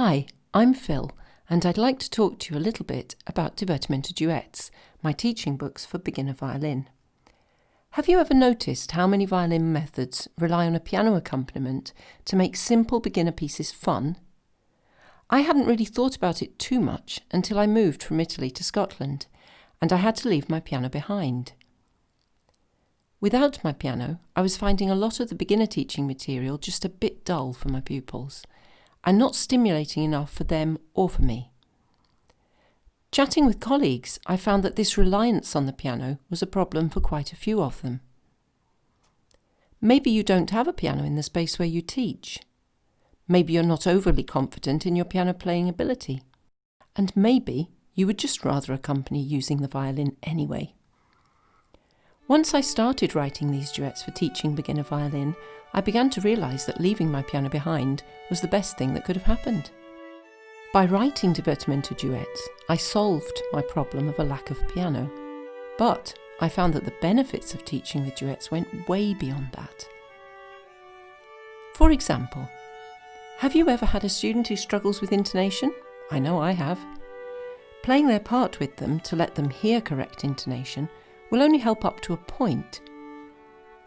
Hi, I'm Phil, and I'd like to talk to you a little bit about Divertimento Duets, my teaching books for beginner violin. Have you ever noticed how many violin methods rely on a piano accompaniment to make simple beginner pieces fun? I hadn't really thought about it too much until I moved from Italy to Scotland, and I had to leave my piano behind. Without my piano, I was finding a lot of the beginner teaching material just a bit dull for my pupils, and not stimulating enough for them or for me. Chatting with colleagues, I found that this reliance on the piano was a problem for quite a few of them. Maybe you don't have a piano in the space where you teach. Maybe you're not overly confident in your piano playing ability. And maybe you would just rather accompany using the violin anyway. Once I started writing these duets for teaching beginner violin, I began to realise that leaving my piano behind was the best thing that could have happened. By writing Divertimento Duets, I solved my problem of a lack of piano. But I found that the benefits of teaching the duets went way beyond that. For example, have you ever had a student who struggles with intonation? I know I have. Playing their part with them to let them hear correct intonation will only help up to a point.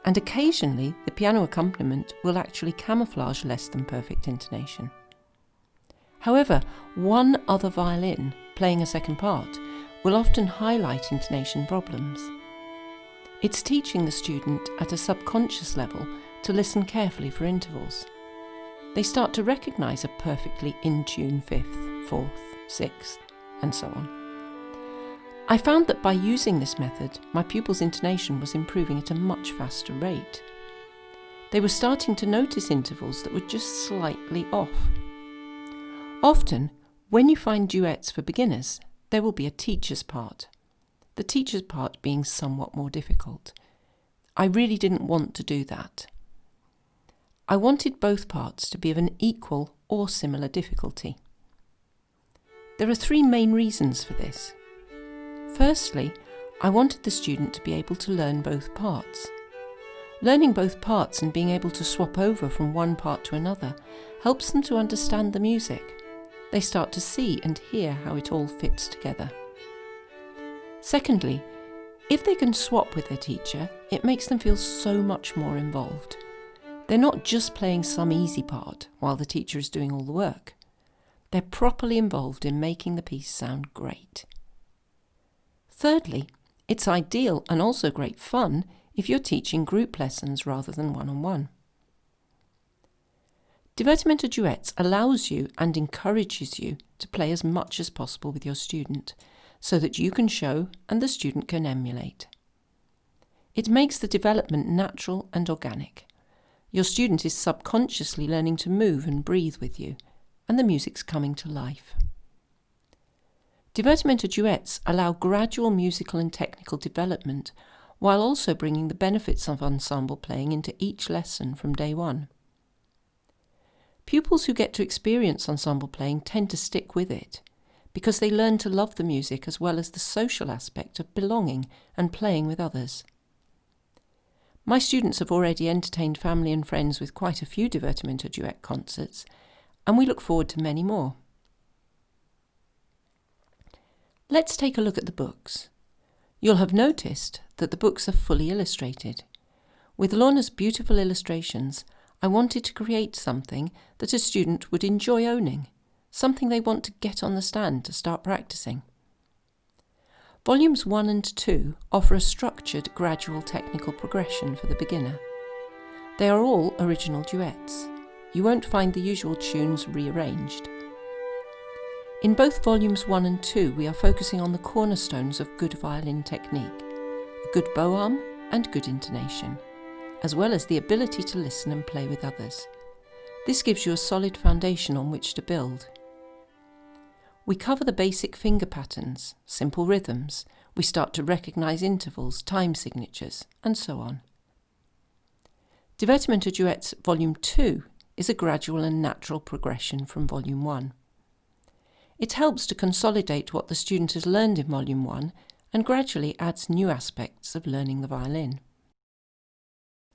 And occasionally, the piano accompaniment will actually camouflage less than perfect intonation. However, one other violin playing a second part will often highlight intonation problems. It's teaching the student at a subconscious level to listen carefully for intervals. They start to recognise a perfectly in-tune fifth, fourth, sixth, and so on. I found that by using this method, my pupils' intonation was improving at a much faster rate. They were starting to notice intervals that were just slightly off. Often, when you find duets for beginners, there will be a teacher's part, the teacher's part being somewhat more difficult. I really didn't want to do that. I wanted both parts to be of an equal or similar difficulty. There are three main reasons for this. Firstly, I wanted the student to be able to learn both parts. Learning both parts and being able to swap over from one part to another helps them to understand the music. They start to see and hear how it all fits together. Secondly, if they can swap with their teacher, it makes them feel so much more involved. They're not just playing some easy part while the teacher is doing all the work. They're properly involved in making the piece sound great. Thirdly, it's ideal and also great fun if you're teaching group lessons rather than one-on-one. Divertimento Duets allows you and encourages you to play as much as possible with your student so that you can show and the student can emulate. It makes the development natural and organic. Your student is subconsciously learning to move and breathe with you, and the music's coming to life. Divertimento Duets allow gradual musical and technical development while also bringing the benefits of ensemble playing into each lesson from day one. Pupils who get to experience ensemble playing tend to stick with it because they learn to love the music as well as the social aspect of belonging and playing with others. My students have already entertained family and friends with quite a few Divertimento Duet concerts, and we look forward to many more. Let's take a look at the books. You'll have noticed that the books are fully illustrated. With Lorna's beautiful illustrations, I wanted to create something that a student would enjoy owning, something they want to get on the stand to start practicing. Volumes 1 and 2 offer a structured, gradual technical progression for the beginner. They are all original duets. You won't find the usual tunes rearranged. In both volumes 1 and 2, we are focusing on the cornerstones of good violin technique, a good bow arm and good intonation, as well as the ability to listen and play with others. This gives you a solid foundation on which to build. We cover the basic finger patterns, simple rhythms, we start to recognise intervals, time signatures, and so on. Divertimento Duets Volume 2 is a gradual and natural progression from Volume 1. It helps to consolidate what the student has learned in Volume 1 and gradually adds new aspects of learning the violin.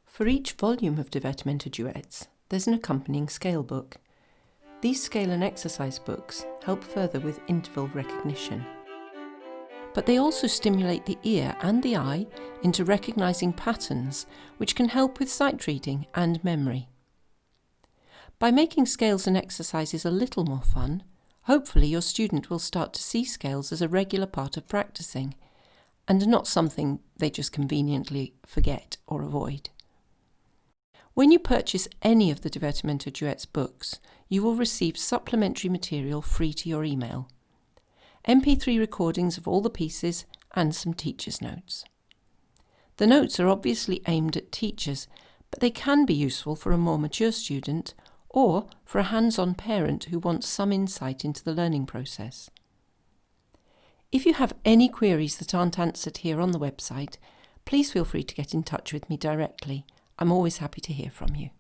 For each volume of Divertimento Duets, there's an accompanying scale book. These scale and exercise books help further with interval recognition. But they also stimulate the ear and the eye into recognising patterns, which can help with sight reading and memory. By making scales and exercises a little more fun, hopefully your student will start to see scales as a regular part of practicing, and not something they just conveniently forget or avoid. When you purchase any of the Divertimento Duets books, you will receive supplementary material free to your email. MP3 recordings of all the pieces and some teacher's notes. The notes are obviously aimed at teachers, but they can be useful for a more mature student or for a hands-on parent who wants some insight into the learning process. If you have any queries that aren't answered here on the website, please feel free to get in touch with me directly. I'm always happy to hear from you.